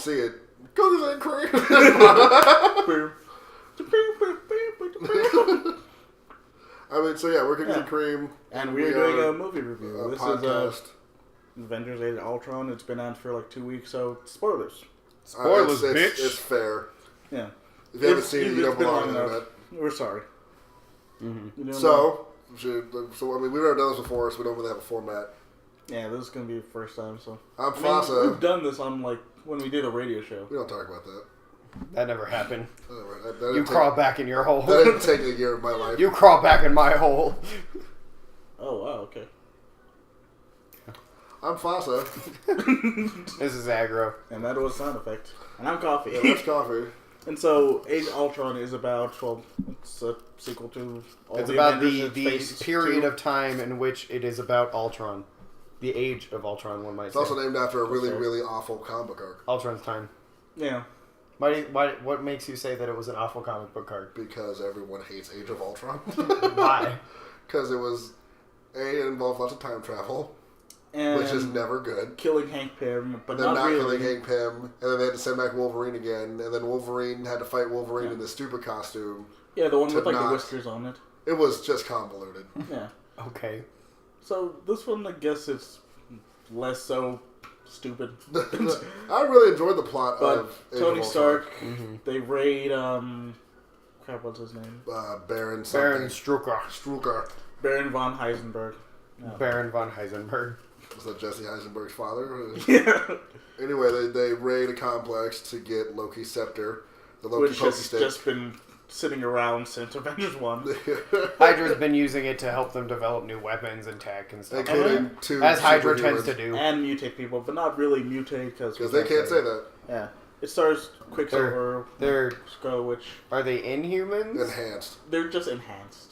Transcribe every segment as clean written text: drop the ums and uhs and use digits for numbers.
see it. Cookies and cream. I mean, so yeah, we're Cookies and Cream. And we're doing a movie review. This podcast. is Avengers Age of Ultron. It's been out for like 2 weeks, so spoilers. Spoilers, bitch. It's fair. Yeah. If you haven't seen it, you don't belong on the internet. We're sorry. Mm-hmm. So, I mean, we've never done this before, so we don't really have a format. Yeah, this is going to be the first time, so. I'm Fasa. We've done this on, like, when we did a radio show. We don't talk about that. That never happened. That You crawl back in your hole. That didn't take a year of my life. You crawl back in my hole. Oh, wow, okay. I'm Fasa. This is Aggro. And that was sound effect. And I'm Coffee. Yeah, that's Coffee. And so, Age of Ultron is about, well, it's a sequel to all It's the about Avengers the period of time in which it is about Ultron. The age of Ultron, one might say. It's also named after a really, really awful comic book arc. Ultron's time. Yeah. What makes you say that it was an awful comic book arc? Because everyone hates Age of Ultron. Why? Because it was, it involved lots of time travel. And which is never good. Killing Hank Pym, but then not really. Killing Hank Pym, and then they had to send back Wolverine again, and then Wolverine had to fight Wolverine in this stupid costume. Yeah, the one with like the whiskers on it. It was just convoluted. Yeah. Okay. So this one, I guess it's less so stupid. I really enjoyed the plot of Tony Stark. Mm-hmm. They raid. Crap, what's his name? Baron Strucker. Baron von Heisenberg. Yeah. Baron von Heisenberg. Was that Jesse Eisenberg's father? Yeah. Anyway, they raid a complex to get Loki's scepter. The Loki Which has just been sitting around since Avengers 1. Hydra's been using it to help them develop new weapons and tech and stuff. As Hydra tends to do. And mutate people, but not really mutate because they can't say that. Yeah. It stars Quicksilver, Scarlet Witch. Are they Inhumans? Enhanced. They're just enhanced.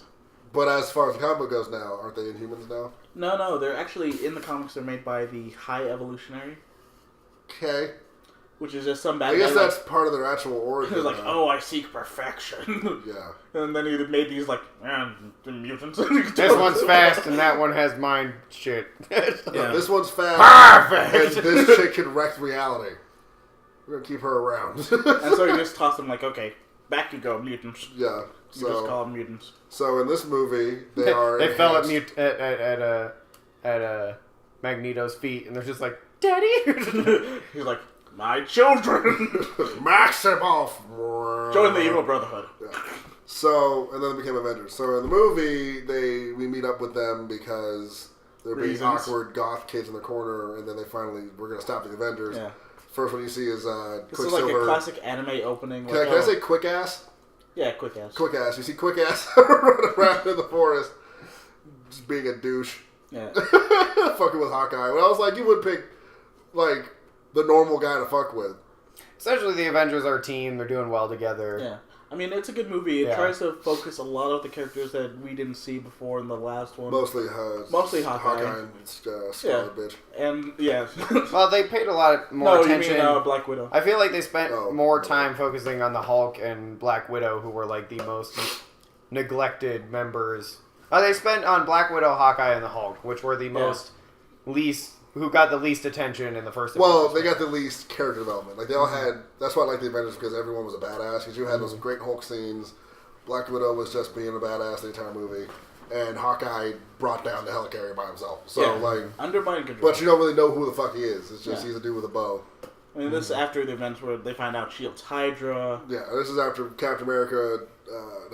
But as far as the comic book goes now, aren't they Inhumans now? No, they're actually, in the comics, they're made by the High Evolutionary. Okay. Which is just some bad guy. I guess that's part of their actual origin. He's like, oh, I seek perfection. Yeah. And then he made these, like, mutants. This one's fast and that one has mind shit. Yeah. This one's fast. Perfect! And this chick can wreck reality. We're going to keep her around. And so he just tossed them like, okay, back you go, mutants. Yeah. You just call them mutants. So in this movie, they fell at Magneto's feet, and they're just like, Daddy. He's like, my children. Maximoff. Join the evil brotherhood. Yeah. So and then it became Avengers. So in the movie, we meet up with them because they're being awkward goth kids in the corner, and then we're gonna stop the Avengers. Yeah. First one you see is Quicksilver. This is like a classic anime opening. Can I say quick ass? Yeah, quick ass. Quick ass. You see quick ass running around in the forest, just being a douche. Yeah. Fucking with Hawkeye. When I was like, you would pick, like, the normal guy to fuck with. Essentially, the Avengers are a team. They're doing well together. Yeah. I mean, it's a good movie. It tries to focus a lot of the characters that we didn't see before in the last one. Mostly Hawkeye and Scarlet Bitch. And, yeah. Well, they paid a lot more attention. You mean Black Widow. I feel like they spent more time focusing on the Hulk and Black Widow, who were, like, the most neglected members. They spent on Black Widow, Hawkeye, and the Hulk, which were the who got the least attention in the first Avengers. Well, they got the least character development. Like, they all had... That's why I like the Avengers, because everyone was a badass. Because you had those great Hulk scenes. Black Widow was just being a badass the entire movie. And Hawkeye brought down the helicarrier by himself. So, under mind control. But you don't really know who the fuck he is. It's just he's a dude with a bow. I mean, this is after the events where they find out S.H.I.E.L.D's Hydra. Yeah, this is after Captain America,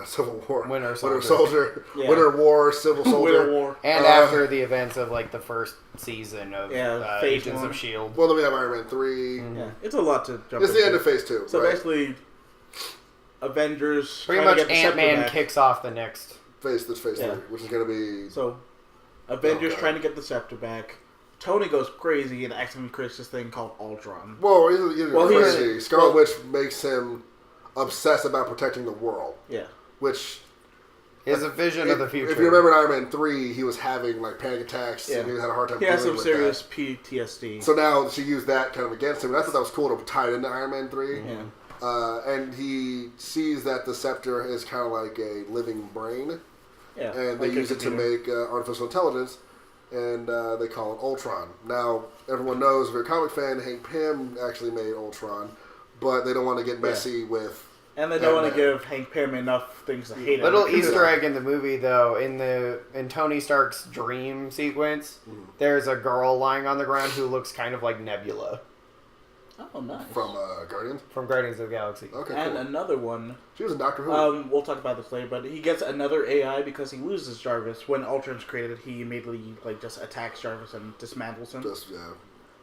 Civil War. Winter Soldier. Winter War, Civil Soldier. Winter War. And after the events of, like, the first season of Agents of S.H.I.E.L.D. Well, then we have Iron Man 3. Mm-hmm. Yeah, it's a lot to jump It's the end of Phase 2, So basically, Avengers... Pretty much Ant-Man kicks off the next... Phase 3, which is going to be... So, Avengers trying to get the scepter back. Tony goes crazy and accidentally creates this thing called Ultron. Well, he's crazy. Scarlet Witch makes him obsess about protecting the world. Yeah. Which is a vision of the future. If you remember in Iron Man 3, he was having like panic attacks and he had a hard time dealing with that. He has some serious PTSD. So now she used that kind of against him. And I thought that was cool to tie it into Iron Man 3. Yeah. And he sees that the scepter is kind of like a living brain. Yeah. And they use it to make artificial intelligence. and they call it Ultron. Now, everyone knows, if you're a comic fan, Hank Pym actually made Ultron, but they don't want to get messy with... And they don't want to give Hank Pym enough things to hate. Little Easter egg in the movie, though, in Tony Stark's dream sequence, there's a girl lying on the ground who looks kind of like Nebula. Oh, nice. From Guardians? From Guardians of the Galaxy. Okay, and cool. another one. She was in Doctor Who. We'll talk about this later, but he gets another AI because he loses Jarvis. When Ultron's created, he immediately just attacks Jarvis and dismantles him.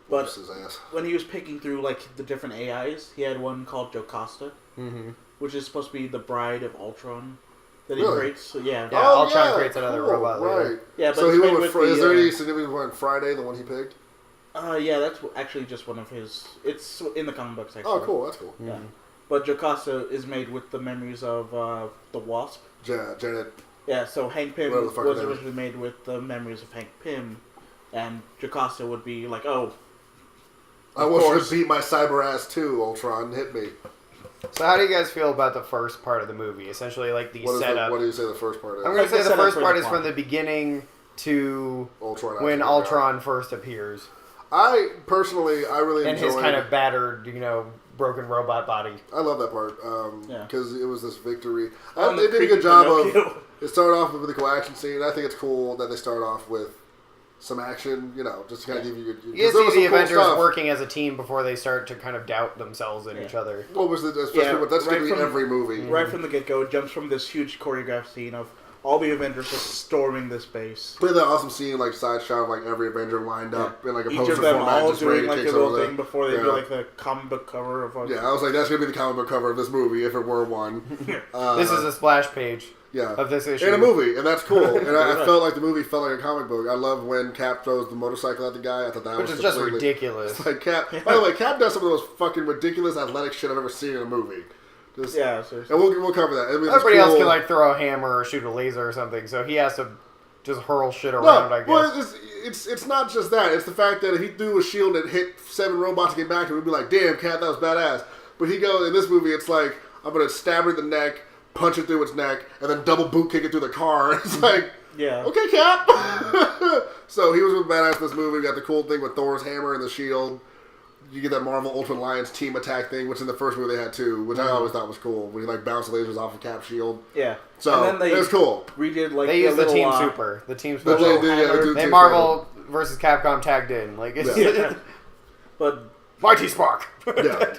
But his ass. When he was picking through the different AIs, he had one called Jocasta, which is supposed to be the bride of Ultron that he creates. So, yeah. Ultron creates another robot later. Right. Yeah, but so he went with... is there any significant one? Friday, the one he picked? Yeah, that's actually just one of his... It's in the comic books, actually. Oh, cool. That's cool. Yeah. But Jocasta is made with the memories of the Wasp. Janet. Yeah, so Hank Pym was originally made with the memories of Hank Pym, and Jocasta would be like, oh... I want you to beat my cyber ass too, Ultron. Hit me. So how do you guys feel about the first part of the movie? Essentially, setup. What do you say the first part is? I'm going to say the first part is from the beginning to when Ultron first appears. I really enjoyed... And his kind of battered, broken robot body. I love that part. Because it was this victory. They did a good job of... It started off with a cool action scene. I think it's cool that they start off with some action, just to kind of give you... You see the Avengers working as a team before they start to kind of doubt themselves and each other. What was that's going to be every movie. Right from the get-go, it jumps from this huge choreographed scene of all the Avengers just storming this base. Play that awesome scene, side shot of every Avenger lined up in a poster each of them format, all just doing ready to a little thing before they do the comic book cover of one. Yeah, I was like, that's going to be the comic book cover of this movie if it were one. This is a splash page. Of this issue. In a movie, and that's cool. And I felt like the movie felt like a comic book. I love when Cap throws the motorcycle at the guy. I thought that was just ridiculous. It's Cap. By the way, Cap does some of the most fucking ridiculous athletic shit I've ever seen in a movie. Seriously. And we'll cover that. I mean, everybody else can throw a hammer or shoot a laser or something, so he has to just hurl shit around. I guess. Well, it's not just that. It's the fact that if he threw a shield and hit 7 robots to get back to him, we'd be like, damn, Cap, that was badass. But he goes in this movie, it's like, I'm gonna stab her in the neck, punch it through its neck, and then double boot kick it through the car. It's like, okay, Cap. So he was with badass in this movie. We got the cool thing with Thor's hammer and the shield. You get that Marvel Ultra Alliance team attack thing, which in the first movie they had too, which I always thought was cool. When he bounced lasers off of Cap's shield. Yeah. So it was cool. Redid they used the Team Super. The Team Super. They Marvel versus Capcom tagged in. But Mighty Spark. Yeah.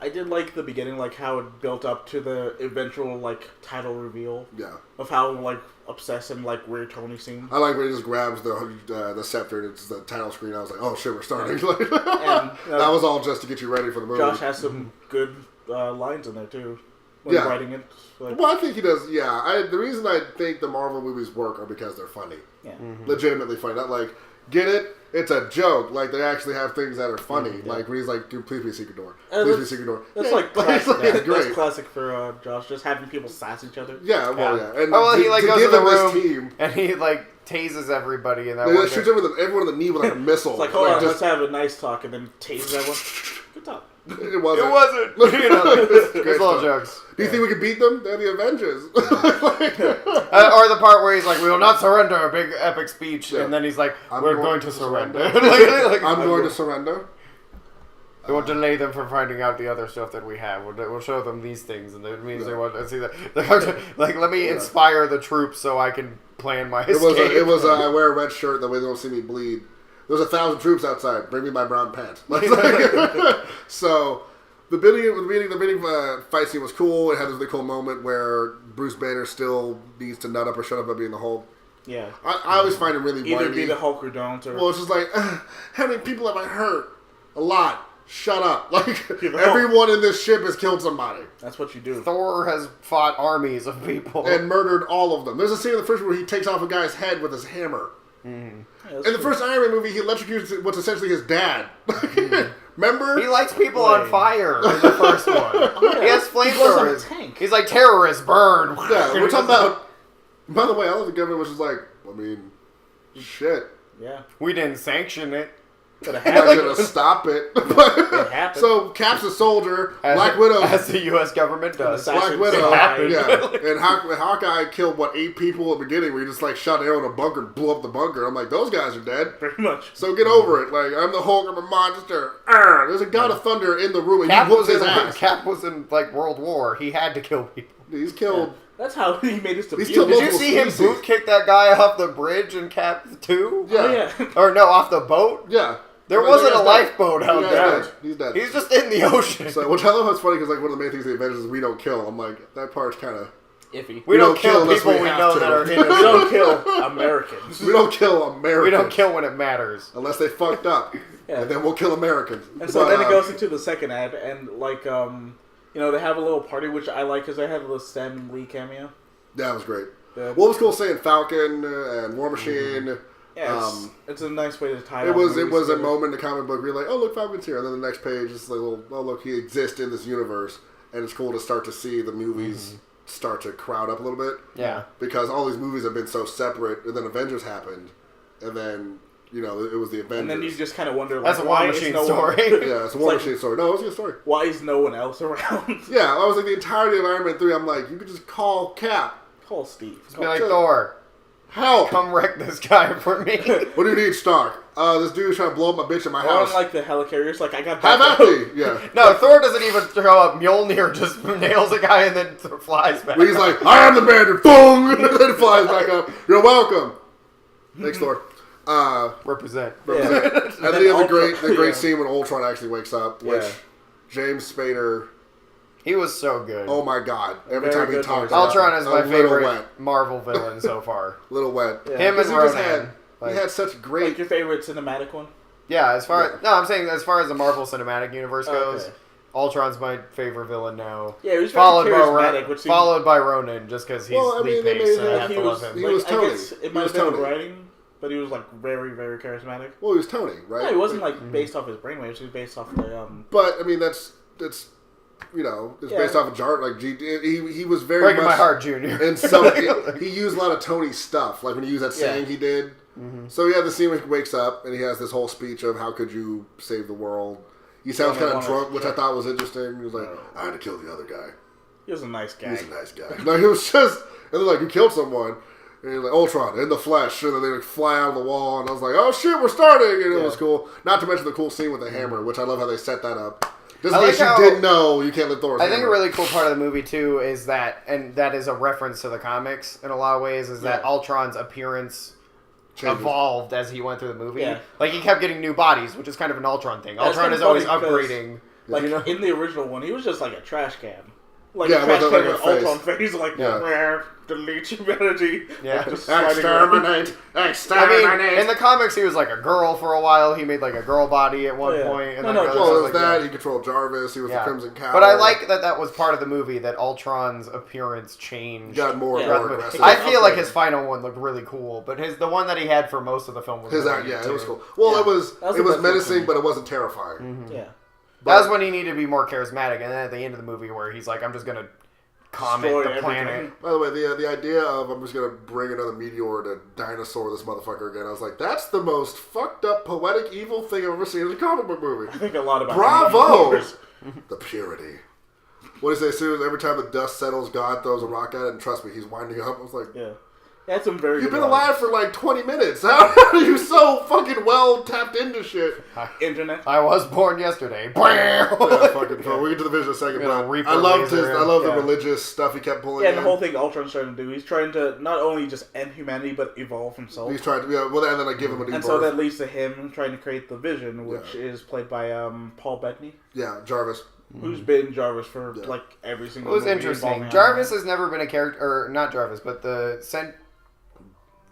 I did like the beginning, how it built up to the eventual title reveal. Yeah. Of how obsessed and weird Tony seemed. I like when he just grabs the scepter and it's the title screen. I was like, oh shit, we're starting. And, that was all just to get you ready for the movie. Josh has some good lines in there too. When writing it. Well, I think he does. Yeah. The reason I think the Marvel movies work are because they're funny. Yeah. Legitimately funny. Not get it? It's a joke. They actually have things that are funny. When he's like, dude, please be a secret door. Please be a secret door. That's it's great. That's classic for Josh, just having people sass each other. Yeah, well, yeah. And he goes to the room and he tases everybody. And that shoots everyone in the knee with a missile. It's hold on, let's have a nice talk, and then tases everyone. Good talk. It wasn't. There's little jokes. Do you think we could beat them? They're the Avengers. Or the part where he's like, "We will not surrender," a big epic speech, and then he's like, "We're going to surrender." I'm going to surrender. It will delay them from finding out the other stuff that we have. We'll show them these things, and it means they want to see that. Let me inspire the troops so I can plan my escape. It was I wear a red shirt that way they don't see me bleed. There's 1,000 troops outside. Bring me my brown pants. So the beginning fight scene was cool. It had this really cool moment where Bruce Banner still needs to nut up or shut up about being the Hulk. Yeah. I always find it really either whiny. Be the Hulk or don't. Or... Well, it's just how many people have I hurt? A lot. Shut up. Everyone in this ship has killed somebody. That's what you do. Thor has fought armies of people. And murdered all of them. There's a scene in the first where he takes off a guy's head with his hammer. Mm. Yeah, in the first Iron Man movie, he electrocutes what's essentially his dad. Remember? He lights people on fire in the first one. He has flamethrowers. He's like, terrorists, burn. Yeah, we're talking about... By the way, I love the government was just shit. Yeah. We didn't sanction it. But I'm not gonna stop it. It happened. So Cap's a soldier. Black Widow, as the U.S. government does. Black Widow, happened. And Hawkeye killed 8 people at the beginning. Where he just shot an arrow in a bunker, and blew up the bunker. I'm like, those guys are dead. Pretty much. So get over it. I'm the Hulk. I'm a monster. There's a God of Thunder in the room, and Cap he whoops his ass. Cap was in World War. He had to kill people. He's killed. Yeah. That's how he made his debut. killed Did you see him boot kick that guy off the bridge in Cap 2? Yeah. Oh, yeah. Or no, off the boat? Yeah. There wasn't a lifeboat out there. He's dead. He's just in the ocean. So, which I love how it's funny because one of the main things of the Avengers is we don't kill. I'm like, that part's kind of iffy. We don't kill unless people we have know to. that are We innocent. don't kill Americans. We don't kill Americans. We don't kill when it matters. Unless they fucked up. Yeah. And then we'll kill Americans. And so then it goes into the second ad, and they have a little party, which I like because they have a little Stan Lee cameo. That was great. What was cool saying Falcon and War Machine. Yeah, it's a nice way to tie it was a moment in the comic book where you're like, oh, look, Falcon's here. And then the next page is like, oh, look, he exists in this universe. And it's cool to start to see the movies start to crowd up a little bit. Yeah. Because all these movies have been so separate. And then Avengers happened. And then, it was the Avengers. And then you just kind of wonder, that's a War Machine story. Yeah, it's a War Machine story. No, it was a good story. Why is no one else around? Yeah, I was like, the entirety of Iron Man 3, I'm like, you could just call Cap. Call Steve. Be like, Thor, help! come wreck this guy for me. What do you need, Stark? This dude's trying to blow up my bitch in my house. Unlike the helicarriers, I got Have that. at me! Yeah. No, Thor doesn't even throw up. Mjolnir just nails a guy and then flies back. He's like, I am the man, and boom! And then flies back up. You're welcome. Thanks, Thor. Represent. And then you have the great scene when Ultron actually wakes up, which James Spader... He was so good. Oh my god. Every time he talked Ultron is my favorite wet. Marvel villain so far. Little wet. Yeah. Him and Ronan. He had such great... Like your favorite cinematic one? Yeah, I'm saying as far as the Marvel Cinematic Universe goes, Ultron's my favorite villain now. Yeah, he was very charismatic. Followed by Ronan, just because he's Lee Pace, so I have to love him. He was Tony. It might have been the writing, but he was very, very charismatic. Well, he was Tony, right? No, he wasn't based off his brainwaves. He was based off the... But, I mean, that's it's based off of Jar. He was very breaking much my heart, Junior. And so he used a lot of Tony's stuff, like when he used that saying he did. Mm-hmm. So yeah, the scene where he wakes up and he has this whole speech of how could you save the world. He sounds kind of drunk, which I thought was interesting. He was like, I had to kill the other guy. He was a nice guy. He was a nice guy. No, he was just, and they're like, you killed someone. And he's like, Ultron, in the flesh. And then they fly out of the wall. And I was like, oh shit, we're starting. And it was cool. Not to mention the cool scene with the hammer, which I love how they set that up. Just in case you didn't know, you can't live Thor's hammer. I think a really cool part of the movie, too, is that, and that is a reference to the comics in a lot of ways, is that Ultron's appearance evolved as he went through the movie. Yeah. Like, he kept getting new bodies, which is kind of an Ultron thing. Ultron is always upgrading. Like, in the original one, he was just like a trash can. Like a trash can with Ultron face, like, delete humanity. Yeah. Just exterminate. I mean, in the comics, he was like a girl for a while. He made like a girl body at one point. And well, it was that. He controlled Jarvis. He was the Crimson Cowl. But I like that was part of the movie, that Ultron's appearance changed. Got more and more aggressive. I feel like his final one looked really cool, but the one that he had for most of the film was it was cool. Well, it was menacing, but it wasn't terrifying. Mm-hmm. Yeah. That was when he needed to be more charismatic, and then at the end of the movie where he's like, I'm just going to comment the planet. By the way, the idea of I'm just going to bring another meteor to dinosaur this motherfucker again, I was like, that's the most fucked up, poetic, evil thing I've ever seen in a comic book movie. I think a lot about Bravo! The purity. What do you say, every time the dust settles, God throws a rock at it, and trust me, he's winding up. I was like, That's some very You've been alive for like 20 minutes. How are you so fucking well tapped into shit? Internet. I was born yesterday. We'll get to the vision in a second. But I loved the religious stuff he kept pulling in. The whole thing Ultron's trying to do. He's trying to not only just end humanity, but evolve himself. He's trying to, and then I give him a new birth. So that leads to him trying to create the Vision, which is played by Paul Bettany. Yeah, Jarvis. Who's been Jarvis for like every single movie. It was interesting. Jarvis has never been a character, or not Jarvis, but the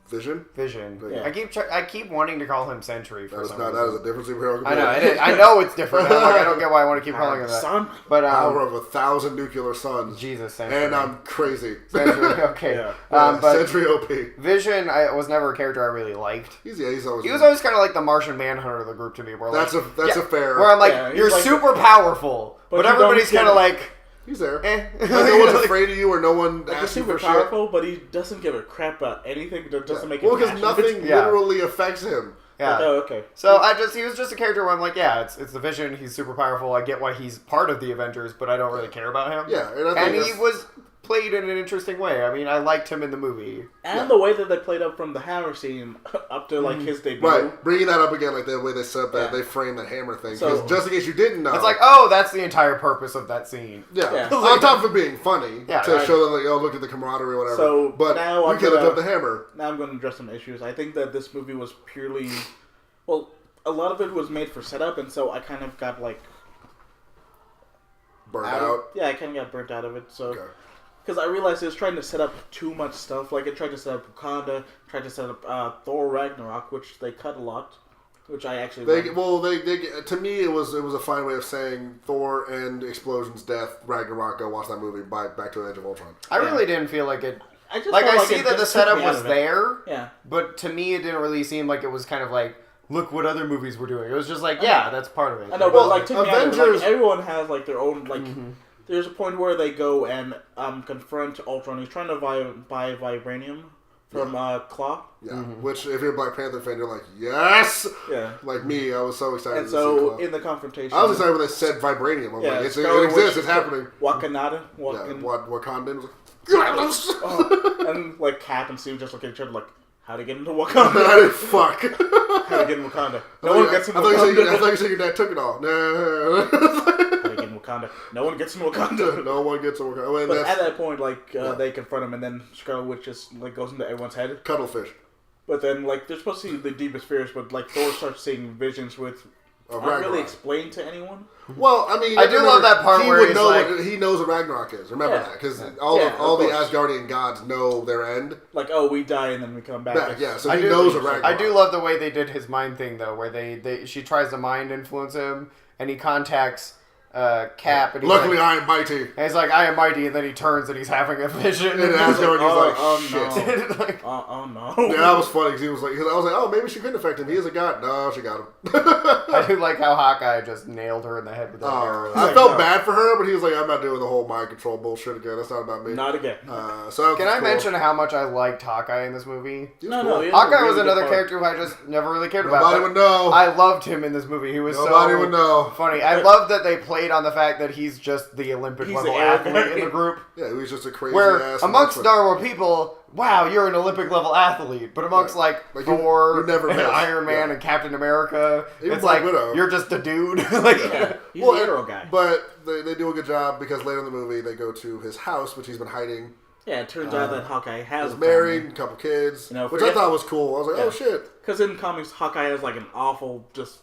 Vision. Yeah. I keep wanting to call him Sentry for some reason. That is a different superhero. I know. I know it's different. But I don't get why I want to keep calling him that. Son, but power of 1,000 nuclear suns. Jesus, Sentry. And I'm crazy. Sentry. Okay. But Sentry OP. Vision was never a character I really liked. He was always kind of like the Martian Manhunter of the group to me. Where that's a fair. Where I'm like, you're super powerful, but everybody's kind of like. He's there. Like, no one's afraid of you, or no one like, asks you super for powerful, shit. but he doesn't give a crap about anything. That doesn't make him because passionate. nothing literally affects him. Yeah. Like, oh, okay. So he was just a character where I'm like, yeah, it's the Vision. He's super powerful. I get why he's part of the Avengers, but I don't really care about him. Yeah, and he was played in an interesting way. I mean, I liked him in the movie. And the way that they played up from the hammer scene up to like his debut. Right, bringing that up again, like the way they set up that they framed that hammer thing. So, just in case you didn't know, it's like, oh, that's the entire purpose of that scene. Yeah. On top of it being funny, to show them like, oh, look at the camaraderie or whatever. So but now you could have the hammer. Now I'm going to address some issues. I think that this movie was purely, well, a lot of it was made for setup, and so I kind of got like burnt out. Yeah, I kind of got burnt out of it. So. Because I realized it was trying to set up too much stuff. Like, it tried to set up Wakanda, tried to set up Thor Ragnarok, which they cut a lot, which I actually they to me, it was a fine way of saying Thor and Explosion's death, Ragnarok, go watch that movie, back to Age of Ultron. I really didn't feel like it... I see that the setup was there, yeah, but to me it didn't really seem like it was kind of like, look what other movies were doing. It was just like, that's part of it. I know, but like, to Avengers, everyone has like their own, like... Mm-hmm. There's a point where they go and confront Ultron. He's trying to buy vibranium from Claw. Yeah, which if you're a Black Panther fan, you're like, yes! Yeah. Like me, I was so excited to see Claw. In the confrontation... I was excited when they said vibranium. I was like, it exists, it's happening. Wakanada. Wakandan. Yes! And like Cap and Steve just look at each other like, how'd he get into Wakanda? Fuck. How'd he get in Wakanda? No one gets in Wakanda. I thought you said your dad took it all. No. Wakanda. No one gets in Wakanda. No one gets in Wakanda. But at that point, like, they confront him, and then Scarlet Witch just, like, goes into everyone's head. Cuttlefish. But then, like, they're supposed to see the deepest fears, but, like, Thor starts seeing visions with... Not really explained to anyone. Well, I mean... I do love that part where he's like... He knows what Ragnarok is. Remember that. Because all the Asgardian gods know their end. Like, oh, we die and then we come back. So he knows what Ragnarok is. I do love the way they did his mind thing, though, where she tries to mind influence him, and he contacts... Cap, and luckily I am mighty. And he's like, I am mighty, and then he turns and he's having a vision. And Asgard, he's like, shit. No. Oh no. Yeah, that was funny because I was like, oh, maybe she couldn't affect him. He is a god. No, she got him. I do like how Hawkeye just nailed her in the head with that arrow. I felt bad for her, but he was like, I'm not doing the whole mind control bullshit again. That's not about me. Not again. Can I mention how much I liked Hawkeye in this movie? No. Hawkeye was another character who I just never really cared about. Nobody would know. I loved him in this movie. He was Nobody would know. Funny. I love that they played on the fact that he's just the Olympic level athlete in the group. Yeah, he was just a crazy ass. Amongst normal people, wow, you're an Olympic level athlete. But amongst like Thor, and Iron Man, and Captain America, even it's like Widow. You're just a dude. He's the hero guy. But they do a good job because later in the movie they go to his house, which he's been hiding. Yeah, it turns out that Hawkeye has married, a couple kids, which I thought was cool. I was like, oh shit. Because in comics, Hawkeye has like an awful, just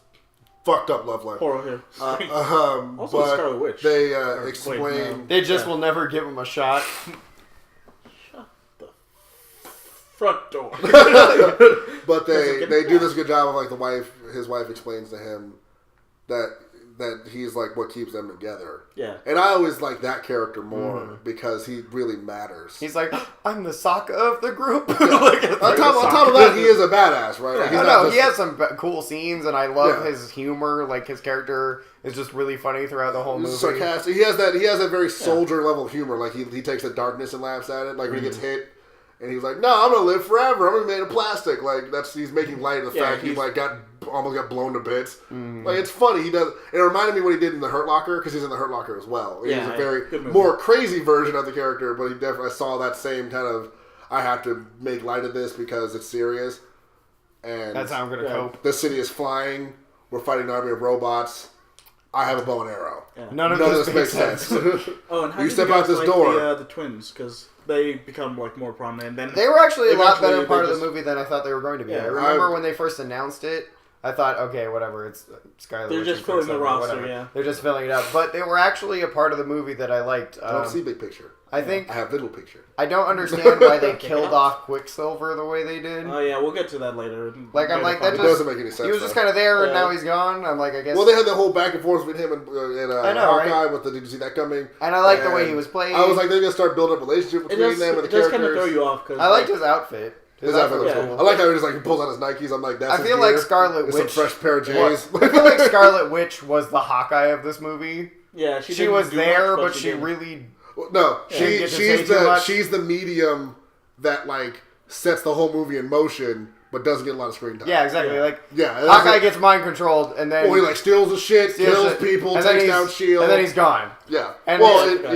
fucked up love life. Horror. Also, but Scarlet Witch. They explain. They just will never give him a shot. Shut the front door. But they do this good job of like his wife explains to him that he's like what keeps them together. Yeah. And I always like that character more because he really matters. He's like, I'm the Sokka of the group. Yeah. on top of that, he is a badass, right? Yeah. Like, he has some cool scenes, and I love his humor. Like his character is just really funny throughout the whole movie. Sarcastic. He has that very soldier level humor. Like he takes the darkness and laughs at it. Like when he gets hit. And he's like, no, I'm going to live forever. I'm going to be made of plastic. Like, he's making light of the fact he, like, almost got blown to bits. Like, it's funny. He does. It reminded me what he did in The Hurt Locker, because he's in The Hurt Locker as well. He's a very more crazy version of the character, but I saw that same kind of, I have to make light of this because it's serious. And that's how I'm going to cope. The city is flying. We're fighting an army of robots. I have a bow and arrow. Yeah. None of this makes sense. And how you step out this door. The twins, because they become like more prominent. And then they were actually a lot better part of the movie than I thought they were going to be. Yeah, I remember when they first announced it, I thought, okay, whatever, it's Scarlet Witch. They're just filling the roster, yeah. They're just filling it up. But they were actually a part of the movie that I liked. I don't see big picture. I think I have little picture. I don't understand why they killed off Quicksilver the way they did. Oh yeah, we'll get to that later. Like I'm like that doesn't make any sense. He was just kind of there and now he's gone. I'm like I guess. Well, they had that whole back and forth with him and Hawkeye. Right? Did you see that coming? And I like the way he was playing. I was like, they're gonna start building up a relationship between them and the characters. It does kind of throw you off. I liked his outfit. His outfit was cool. I like how he just like pulls out his Nikes. I'm like, that's. I feel like Scarlet Witch. Some fresh pair of J's. I feel like Scarlet Witch was the Hawkeye of this movie. Yeah, she was there, but she really... No, Yeah. she's the medium that, like, sets the whole movie in motion, but doesn't get a lot of screen time. Yeah, exactly. Yeah. Like, yeah, Hawkeye gets mind controlled, and then... Well, he, like, steals the shit, kills people, takes down S.H.I.E.L.D. And then he's gone. Yeah. And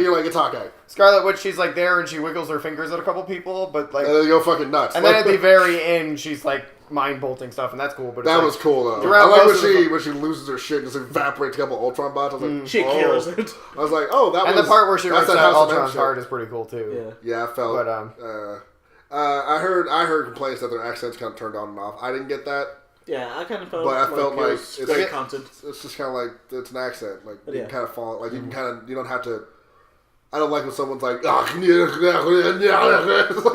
you're like, it's Hawkeye. Scarlet Witch, she's, like, there, and she wiggles her fingers at a couple people, but, like... And then they go fucking nuts. And then at the very end, she's, like, mind-bolting stuff, and that's cool, but that it's was cool, though. Throughout I like most when she loses her shit and just evaporates a couple Ultron bots. I was like, she kills it. I was like, oh, that was... And the part where she rips that out House of M Ultron's shit. heart is pretty cool, too. Yeah, I felt... But, I heard complaints that their accents kind of turned on and off. I didn't get that. Yeah, I kind of felt. But I felt like it's great content. It's just kind of like it's an accent. Like you Yeah. can kind of fall. Like you can kind of you don't have to. I don't like when someone's like. You're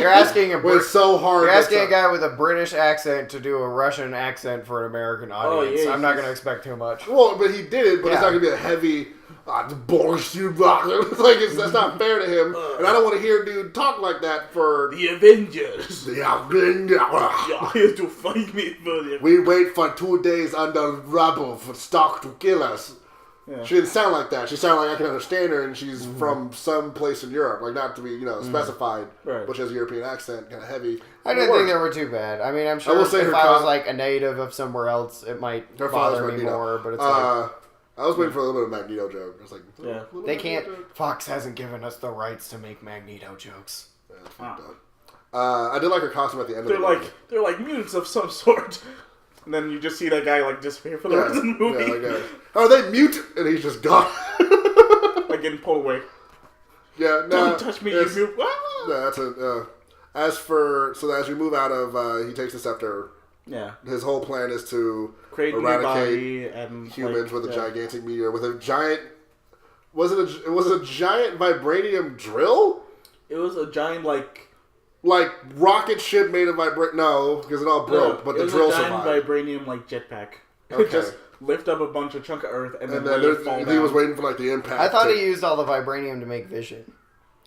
asking a it's so hard. You're asking a guy with a British accent to do a Russian accent for an American audience. yeah, I'm not going to expect too much. Well, but he did it. But it's Yeah. not gonna be a heavy. Bullshit. Like that's not fair to him, and I don't want to hear a dude talk like that for The Avengers. Yeah. You're here to fight me, buddy. We wait for 2 days under rubble for stock to kill us. Yeah. She didn't sound like that. She sounded like I can understand her, and she's from some place in Europe, like not to be specified, Right. but she has a European accent, kind of heavy. I didn't think they were too bad. I mean, I'm sure will say if her I was com- like a native of somewhere else, it might Her father's bother me Magneto. more, but it's like... I was waiting for a little bit of Magneto joke. I was like, Yeah. They can't... Fox hasn't given us the rights to make Magneto jokes. Yeah, that's fucked up. I did like her costume at the end of the movie. They're like mutants of some sort. And then you just see that guy like disappear for the rest of the movie. Yeah, like, are they mute? And he's just gone. Like getting pulled away. Yeah, no. Don't touch me, you mute. Yeah, that's a. As we move out of, he takes the scepter. Yeah. His whole plan is to Create a new body and humans with a gigantic meteor, with a giant. Was it a giant vibranium drill? It was a giant like rocket ship made of vibranium. No, because it all broke, but the drill survived. It was a giant survived. vibranium like jetpack. Okay. Just lift up a bunch of chunk of earth and then fall he down. was waiting for like the impact. I thought he used all the vibranium to make Vision.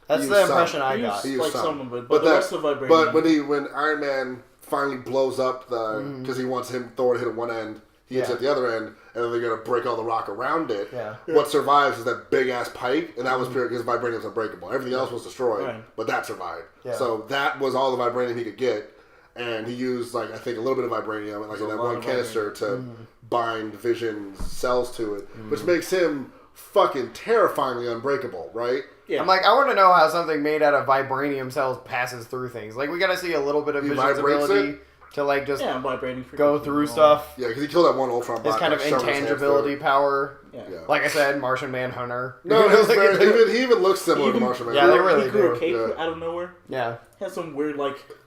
That's the impression I got. He used some of it, but the rest of vibranium. But when Iron Man finally blows up because he wants Thor to hit at one end, he hits at the other end, and then they're gonna break all the rock around it. Yeah. What survives is that big ass pike, and that was pure because vibranium's unbreakable. Everything else was destroyed, Right. but that survived. Yeah. So that was all the vibranium he could get, and he used I think a little bit of vibranium and in that one canister to bind Vision's cells to it, which makes him fucking terrifyingly unbreakable, right? Yeah. I'm like, I want to know how something made out of vibranium cells passes through things. Like, we got to see a little bit of Vision's vibrates ability it? to, like, just vibrating go through stuff. Yeah, because he killed that one Ultron bot. His kind of shoved his hand through intangibility it. power. Yeah. Like I said, Martian Manhunter. No, he even looks similar to Martian Man. Yeah, they really He grew do. a cape Yeah. out of nowhere. Yeah. He had some weird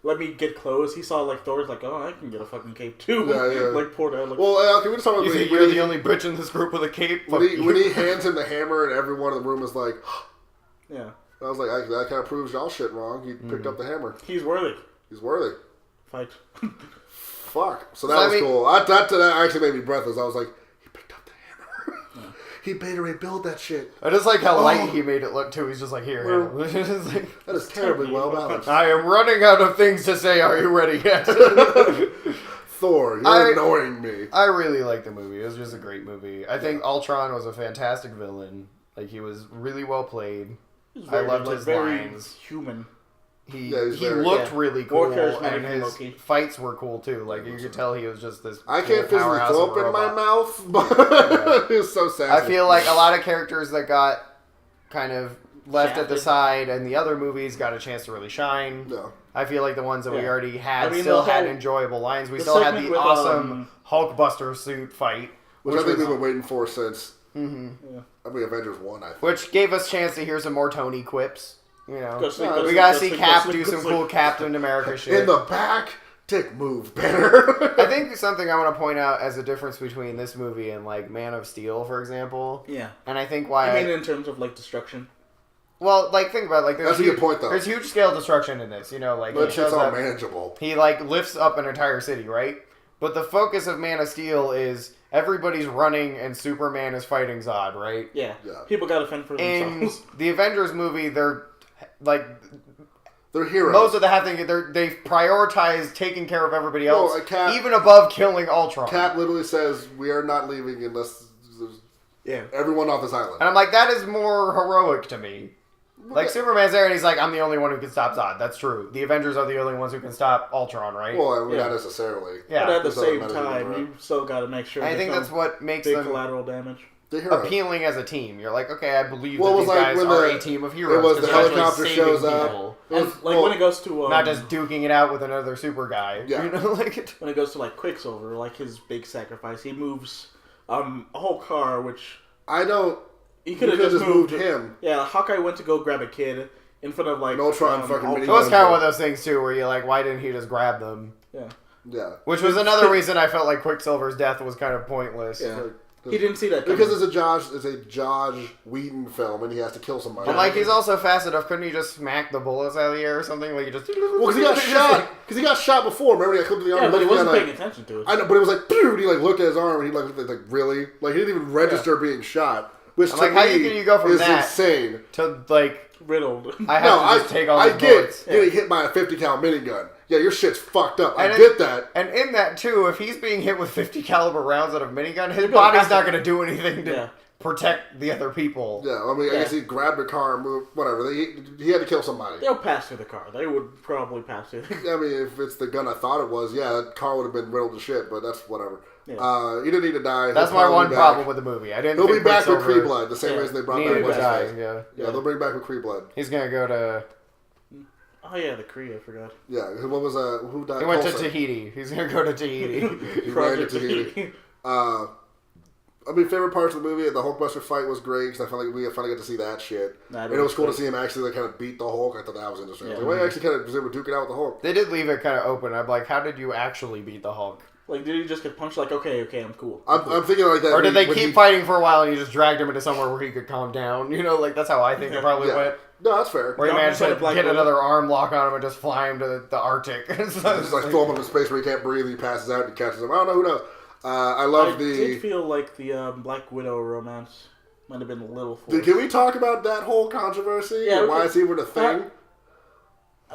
let me get clothes. He saw Thor's oh, I can get a fucking cape too. Yeah. Poured out. Well, okay, we just talk about You think you're the only bitch in this group with a cape? when he hands him the hammer and everyone in the room is like, yeah. I was like, that kind of proves y'all shit wrong. He picked up the hammer. He's worthy. He's worthy. Fight. Fuck. So that was cool. That actually made me breathless. I was like, he picked up the hammer. He made her rebuild that shit. I just like how light he made it look too. He's just like, here. That is terribly well balanced. I am running out of things to say. Are you ready yet? Thor, you're annoying me. I really like the movie. It was just a great movie. I think Ultron was a fantastic villain. Like, he was really well played. I loved his lines. Human. He very- looked really cool, More charismatic and than his Loki. fights were cool too. Like, you could tell he was just this. I can't physically powerhouse throw of up a in my robot. mouth, but it was so sad. I feel like a lot of characters that got kind of left at the Shafted. side in the other movies got a chance to really shine. No. I feel like the ones that we Yeah. already had I mean, still the had whole- enjoyable lines. We the still had segment the with, awesome Hulkbuster suit fight, Which I think we've been waiting for since, Yeah. Avengers 1, I think. which gave us a chance to hear some more Tony quips. You know, Go sleep, we go sleep, gotta go see sleep, Cap go sleep, do go some sleep. cool Captain America shit. In the back, Dick move better. I think something I want to point out as a difference between this movie and like Man of Steel, for example. Yeah. And I think why. I mean, in terms of destruction. Well, think about it. That's a good point, though. There's huge scale destruction in this. But it shit's shows all that manageable. he lifts up an entire city, right? But the focus of Man of Steel is everybody's running and Superman is fighting Zod, right? Yeah. Yeah. People got to fend for In themselves. the Avengers movie, they're They're heroes. most of the half thing. They've prioritized taking care of everybody else, Cap- even above killing Ultron. Cap literally says, "We are not leaving unless Yeah. Everyone off this island. And I'm like, that is more heroic to me. Like, Superman's there and he's like, I'm the only one who can stop Zod. That's true. The Avengers are the only ones who can stop Ultron, right? Well, not necessarily. Yeah. But at the same time, you still got to make sure. I think that's what makes big them collateral damage. Appealing as a team. You're like, okay, I believe that it was these like guys are a team of heroes. It was the helicopter saving shows people. up. And when it goes to not just duking it out with another super guy. Yeah. You know, like when it goes to like Quicksilver, like his big sacrifice, he moves a whole car, which I don't. He could have just moved him. Yeah, Hawkeye went to go grab a kid in front of like Ultron fucking. It was kind of one of those things too, where you're like, why didn't he just grab them? Yeah. Yeah. Which was another reason I felt like Quicksilver's death was kind of pointless. Yeah. He didn't see that coming. Because it's a Josh Whedon film, and he has to kill somebody. But like, he's also fast enough. Couldn't he just smack the bullets out of the air or something? Like, he just. Well, because he got shot. Because he got shot before. Remember, he got clipped in the arm. Yeah, but he wasn't paying attention to it. I know, but it was like, and he like looked at his arm, and he like really, like he didn't even register being shot. Which I'm like, how can you go from that insane to like riddled? I have to just take all these bullets. Getting hit by a 50 cal minigun. Yeah, your shit's fucked up. I get that. And in that too, if he's being hit with 50 caliber rounds out of minigun, his body's not going to do anything to protect the other people. Yeah, I mean, I guess he grabbed a car and moved. Whatever. He had to kill somebody. They'll pass through the car. They would probably pass through. I mean, if it's the gun I thought it was, yeah, that car would have been riddled to shit. But that's whatever. Yeah. He didn't need to die. That's my one problem with the movie. I didn't. He'll think be back with Quicksilver Kree blood, the same reason they brought back Wesley. Yeah, they'll bring back with Kree blood. He's gonna go to. Oh yeah, the Kree. I forgot. Yeah, what was who died? He went to Tahiti. He's gonna go to Tahiti. He ran to Tahiti. I mean, favorite parts of the movie, the Hulkbuster fight was great because I felt like we finally got to see that shit. And it was cool to see him actually like, kind of beat the Hulk. I thought that was interesting. Yeah. The way he actually kind of was able to duke it out with the Hulk. They did leave it kind of open. I'm like, how did you actually beat the Hulk? Like, did he just get punched? Like, okay, I'm cool. I'm thinking like that. Or did they keep fighting for a while and you just dragged him into somewhere where he could calm down? You know, like that's how I think it probably went. No, that's fair. Where he managed to get another arm lock on him and just fly him to the Arctic. Just like throw him into space where he can't breathe and he passes out and he catches him. I don't know, who knows. I did feel like the Black Widow romance might have been a little forced. Can we talk about that whole controversy? Yeah, why is he even a thing?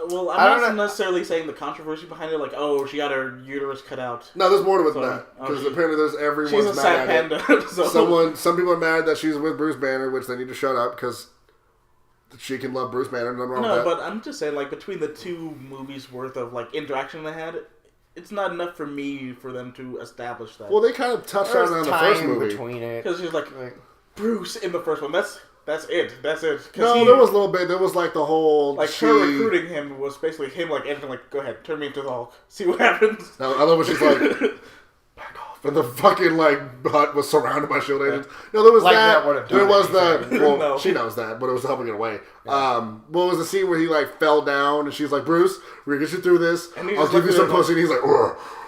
Well, I'm not necessarily saying the controversy behind it, like, oh, she got her uterus cut out. No, there's more to it than that. Because apparently everyone's she's a mad sad at panda. it. Some people are mad that she's with Bruce Banner, which they need to shut up because she can love Bruce Banner. Nothing wrong with that. No, but I'm just saying, like, between the two movies worth of like interaction they had, it's not enough for me for them to establish that. Well, they kind of touched on it in the first movie. Between it. Because she's like, Bruce in the first one. That's it. No, there was a little bit. There was like the whole like her recruiting him was basically him like anything like, go ahead, turn me into the Hulk, see what happens. No, I love when she's like, back off, and the fucking like hut was surrounded by shield agents. No, there was like that. There was no. She knows that, but it was helping it away. Yeah. What was the scene where he like fell down and she's like, Bruce, we're gonna get you through this. I'll give you some pussy. And he's like,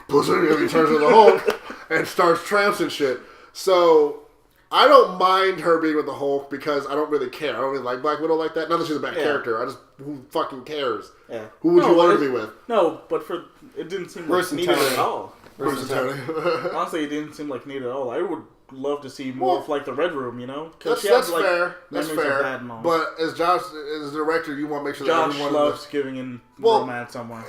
pussy, and he turns into the Hulk and starts tramps and shit. So. I don't mind her being with the Hulk because I don't really care. I don't really like Black Widow like that. Not that she's a bad character. Who fucking cares? Yeah. Who would you want her to be with? No, but it didn't seem like needed at all. Bruce and Tony. Honestly, it didn't seem like needed at all. I would love to see more of like the Red Room, you know? That's fair. That's fair. But as a director, you want to make sure that everyone loves giving in romance somewhere.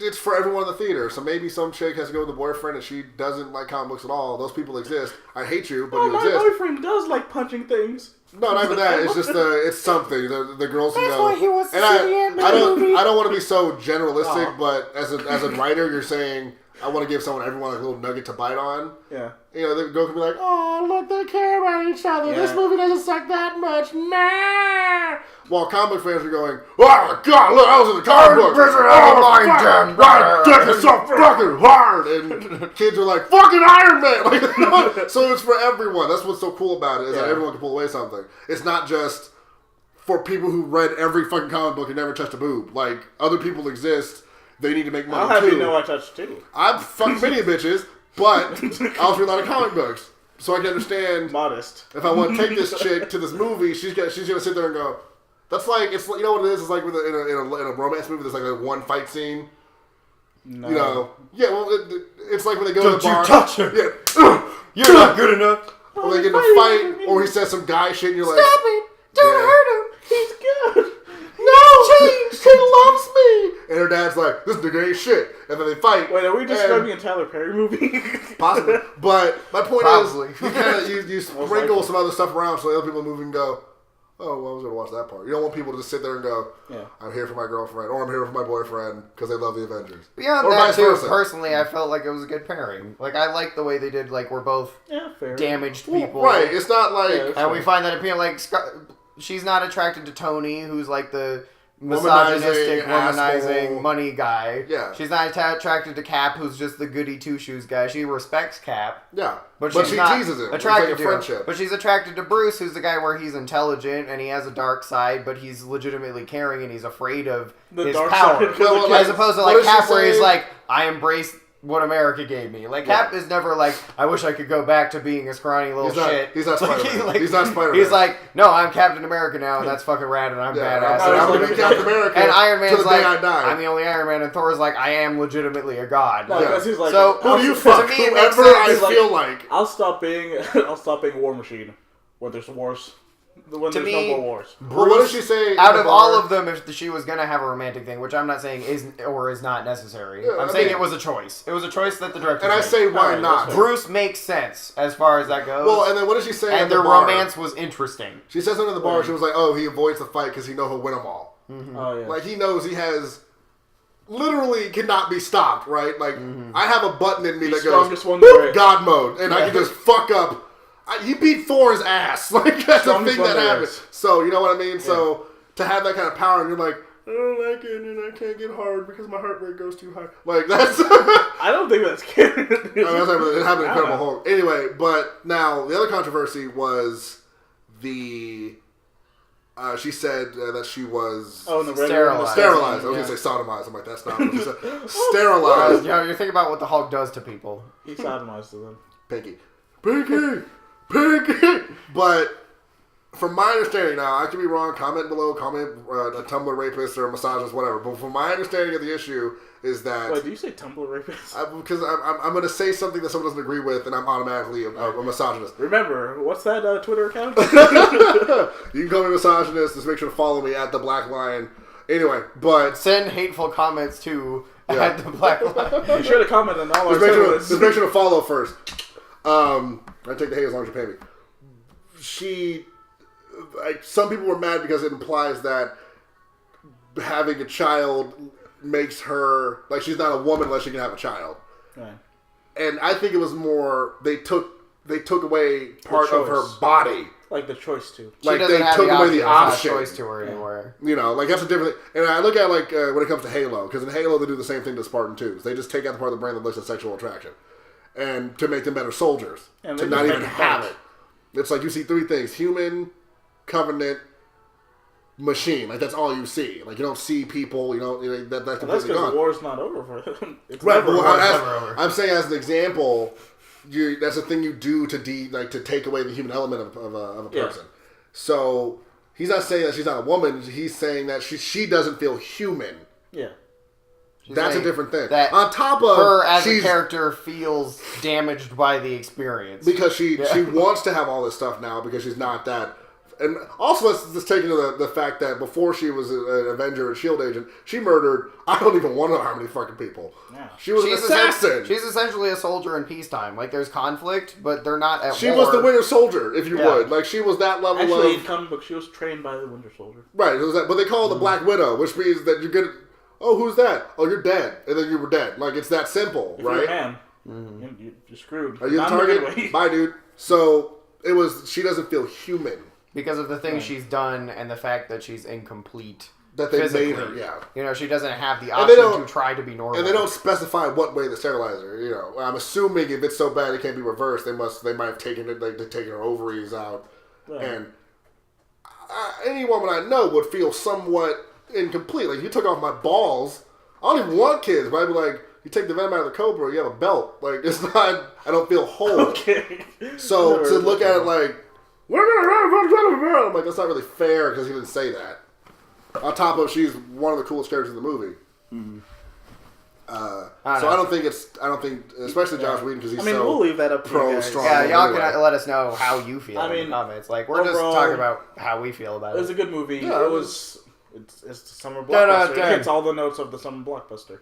It's for everyone in the theater. So maybe some chick has to go with a boyfriend and she doesn't like comic books at all. Those people exist. I hate you, but you exist. My boyfriend does like punching things. No, not even that. It's just it's something. The girls can go. That's why he wants to see I don't want to be so generalistic, but as a writer, you're saying I want to give everyone like a little nugget to bite on. Yeah. You know, the girl can be like, oh, look, they care about each other. Yeah. This movie doesn't suck that much. Nah. While comic fans are going, oh, God, look, I was in the comic book. My dick is so fucking hard. And kids are like, fucking Iron Man. Like, so it's for everyone. That's what's so cool about it, is that everyone can pull away something. It's not just for people who read every fucking comic book and never touched a boob. Like, other people exist. They need to make money, I'll have you know I touched too. I've fucked many bitches, but I also read a lot of comic books. So I can understand. Modest. If I want to take this chick to this movie, she's gonna sit there and go, that's like, it's, you know what it is? It's like in a romance movie, there's like a one fight scene. No. You know? Yeah, well, it's like when they go to the bar. Don't you touch her. Yeah. You're not good enough. Or they get in a fight, or he says some guy shit and you're like, stop it. Don't hurt him. He's good. No! Change! loves me. And her dad's like, this nigga ain't shit. And then they fight. Wait, are we describing a Tyler Perry movie? Possibly. But my point Probably. is, you kind of you sprinkle some other stuff around so other people move and go, oh, well, I was going to watch that part. You don't want people to just sit there and go, I'm here for my girlfriend, or I'm here for my boyfriend, because they love the Avengers. Beyond or that, too, versa. personally, I felt like it was a good pairing. Like, I liked the way they did, like, we're both damaged people. Right, it's not like... and we find that appealing, like, she's not attracted to Tony, who's, like, the misogynistic, womanizing money guy. Yeah. She's not attracted to Cap, who's just the goody two-shoes guy. She respects Cap. Yeah. But she not teases him. attracted it's like a friendship. But she's attracted to Bruce, who's the guy where he's intelligent and he has a dark side, but he's legitimately caring and he's afraid of his power. As opposed to like Cap, where he's like, I embrace what America gave me. Like Cap is never like, I wish I could go back to being a scrawny little shit. He's not Spider-Man. He's not Spider-Man. He's like, no, I'm Captain America now, and that's fucking rad, and I'm badass. I'm gonna be Captain America. And Iron Man's like, I'm the only Iron Man, and Thor's like, I am legitimately a god. No, because he's like, so who do you fuck? Whoever I feel like. I'll stop being War Machine when there's wars. When there's no more wars. Well, what did she say? Out of all of them, if she was going to have a romantic thing, which I'm not saying is or is not necessary, I'm saying it was a choice. It was a choice that the director made. And I say, why not? Bruce makes sense as far as that goes. Well, and then what did she say? And their romance was interesting. She says something at the bar. She was like, "Oh, he avoids the fight because he knows he'll win them all. Oh, yeah. Like he knows he has." Literally cannot be stopped, right? Like I have a button in me that goes boop, God mode, and I can just fuck up. He beat Thor's ass. Like that's the thing that happens. So you know what I mean. Yeah. So to have that kind of power, and you're like, I don't like it, and I can't get hard because my heart rate goes too high. Like that's. I don't think that's canon. It happened in Incredible Hulk. Anyway, but now the other controversy was the. She said that she was sterilized. I was going to say sodomized. I'm like, that's not what she said. Sterilized. You know, you think about what the Hulk does to people. He sodomized them. Pinky. But from my understanding now, I could be wrong. Comment below. Comment a Tumblr rapist or a misogynist, whatever. But from my understanding of the issue is that... Wait, do you say Tumblr rapist? Because I'm going to say something that someone doesn't agree with, and I'm automatically a misogynist. Remember, what's that Twitter account? You can call me misogynist. Just make sure to follow me at the Black Lion. Anyway, but... Send hateful comments to at the Black Lion. Be sure to comment on all our just make sure to follow first. I take the hate as long as you pay me. Some people were mad because it implies that having a child makes her like she's not a woman unless she can have a child. Right. And I think it was more they took away part of her body. Like the choice to. Like they took away the option. Choice to her anywhere. You know, like that's a different thing. And I look at like when it comes to Halo, because in Halo they do the same thing to Spartan 2s. They just take out the part of the brain that looks at sexual attraction. And to make them better soldiers. And to not even have it. It's like you see three things. Human, Covenant, machine. Like that's all you see. Like you don't see people, that's completely that's because the war's not over for them. It's right, never over. I'm saying as an example, that's a thing you do to take away the human element of a person. Yeah. So he's not saying that she's not a woman, he's saying that she doesn't feel human. Yeah. That's a different thing. On top of her as a character feels damaged by the experience because she wants to have all this stuff now because she's not that. And also, let's just take into the fact that before she was an Avenger and S.H.I.E.L.D. agent, she murdered, I don't even want to know how many fucking people. Yeah. She's an assassin. She's essentially a soldier in peacetime. Like, there's conflict, but they're not at war. She was the Winter Soldier, if you would. Like, she was that level Actually, in comic book, she was trained by the Winter Soldier. Right, it was that, but they call her the Black Widow, which means that you're good. Oh, who's that? Oh, you're dead. And then you were dead. Like, it's that simple, if right? You're a man. You're screwed. Are you the target? Bye, dude. So, she doesn't feel human. Because of the things she's done and the fact that she's incomplete. That they made her, yeah. She doesn't have the option to try to be normal. And they don't specify what way they sterilize her, I'm assuming if it's so bad it can't be reversed, they might have taken it, like, taken her ovaries out. Right. And any woman I know would feel somewhat incomplete. Like, you took off my balls. I don't even want kids, but I'd be like, you take the venom out of the cobra, you have a belt. Like, it's not, I don't feel whole. Okay. So, to look at it like, I'm like, that's not really fair because he didn't say that. On top of, she's one of the coolest characters in the movie. Mm-hmm. I don't think, especially Josh Whedon, because he's we'll leave that up to you guys. strong. Yeah, y'all can let us know how you feel in the comments. Like, we're overall, just talking about how we feel about it. It was a good movie. Yeah, it was It's the summer blockbuster. Dun. It hits all the notes of the summer blockbuster.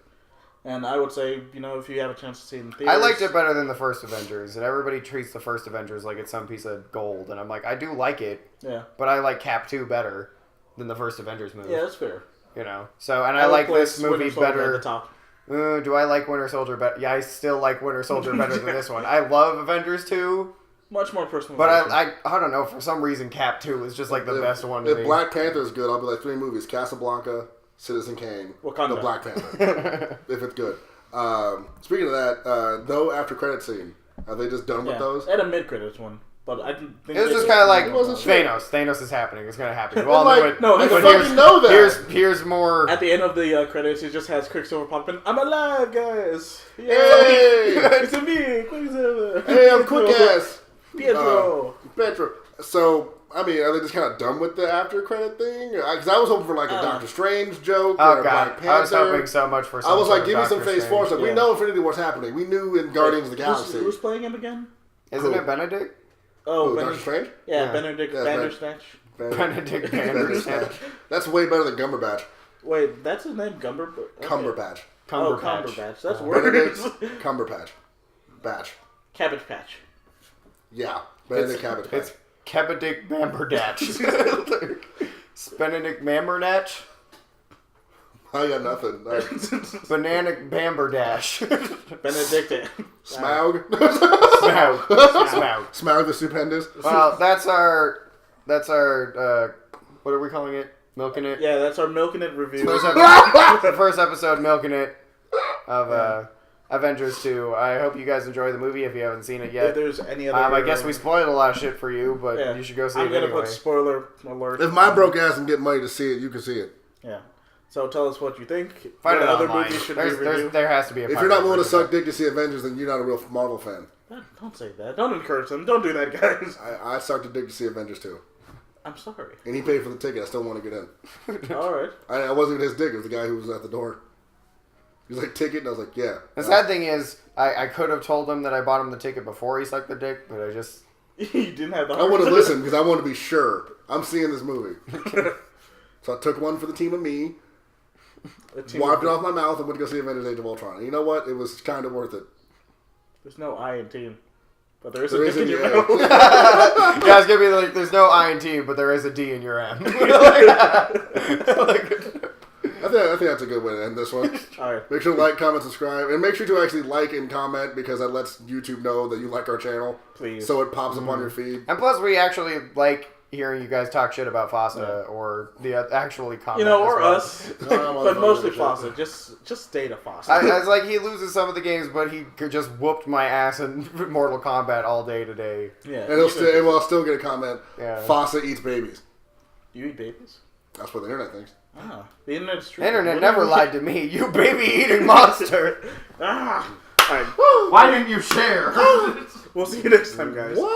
And I would say, if you have a chance to see it in theaters... I liked it better than the first Avengers, and everybody treats the first Avengers like it's some piece of gold, and I'm like, I do like it, but I like Cap 2 better than the first Avengers movie. Yeah, that's fair. So, and I like this movie better... At the top. Do I like Winter Soldier better? Yeah, I still like Winter Soldier better than this one. I love Avengers 2. Much more personal. But I don't know, for some reason Cap 2 is just like the best one to me. If Black Panther is good, I'll be like 3 movies. Casablanca, Citizen Kane, Wakanda. The Black Panther. If it's good. Speaking of that, no after credit scene. Are they just done with those? And a mid-credits one. But I didn't think it was just kind of like Thanos. Thanos is happening. It's going to happen. You all know it. No, I fucking know that. Here's more. At the end of the credits, it just has Quicksilver popping. I'm alive, guys. Yay! It's a me, Quicksilver. Hey, I'm quick ass. Pietro. So, I mean, are they just kind of done with the after credit thing? Because I was hoping for like a Doctor Strange joke or a Black Panther. I was hoping so much for. I was like, give me some Doctor Phase 4 stuff. We know Infinity War's happening. We knew in Guardians of the Galaxy. Who's playing him again? Isn't it Benedict? Oh, Doctor Strange? Yeah, Benedict Bandersnatch. Benedict Bandersnatch. That's way better than Cumberbatch. Wait, that's his name, Cumberbatch? Okay. Cumberbatch. Oh, Cumberbatch. That's words. Cumberbatch. Batch. Cabbage Patch. Yeah. Benedict Cabbage Patch. It's Kebedick Bamberdatch. Benedict Bamberdatch. I got nothing. Bananic Bamberdash. Benedict. Smaug. Smaug. Smaug the Stupendous. Well, that's our what are we calling it? Milking It? Yeah, that's our Milking It review. The first episode, Milking It, of Avengers 2. I hope you guys enjoy the movie if you haven't seen it yet. If there's any other... I guess we spoiled a lot of shit for you, but you should go see it anyway. I'm going to put spoiler alert. If my broke ass can get money to see it, you can see it. Yeah. So tell us what you think. Find what it other online. movies should be reviewed. There has to be a... If you're not willing to suck dick to see Avengers, then you're not a real Marvel fan. Don't say that. Don't encourage them. Don't do that, guys. I sucked a dick to see Avengers 2. I'm sorry. And he paid for the ticket. I still want to get in. All right. I wasn't even his dick. It was the guy who was at the door. He was like, ticket? And I was like, yeah. The sad thing is, I could have told him that I bought him the ticket before he sucked the dick, but I just... You didn't have the heart. I would have listened because I wanted to be sure. I'm seeing this movie. So I took one for the team of me, wiped it off my mouth, and went to go see Avengers Age of Ultron. And you know what? It was kind of worth it. There's no I in team. But there is a dick in your mouth. Yeah, it's going to be like, there's no I in team, but there is a D in your M. I think that's a good way to end this one. All right. Make sure to like, comment, subscribe, and make sure to actually like and comment because that lets YouTube know that you like our channel. Please. So it pops up on your feed. And plus, we actually like hearing you guys talk shit about FOSTA or the actually comment. Or us. But mostly FOSTA. Just stay to FOSTA. I was like, he loses some of the games, but he just whooped my ass in Mortal Kombat all day today. Yeah. And I'll still get a comment. Yeah. FOSTA eats babies. You eat babies? That's what the internet thinks. Ah, the internet's true. The internet never lied to me. You baby-eating monster. All right. Why didn't you share? We'll see you next time, guys. What?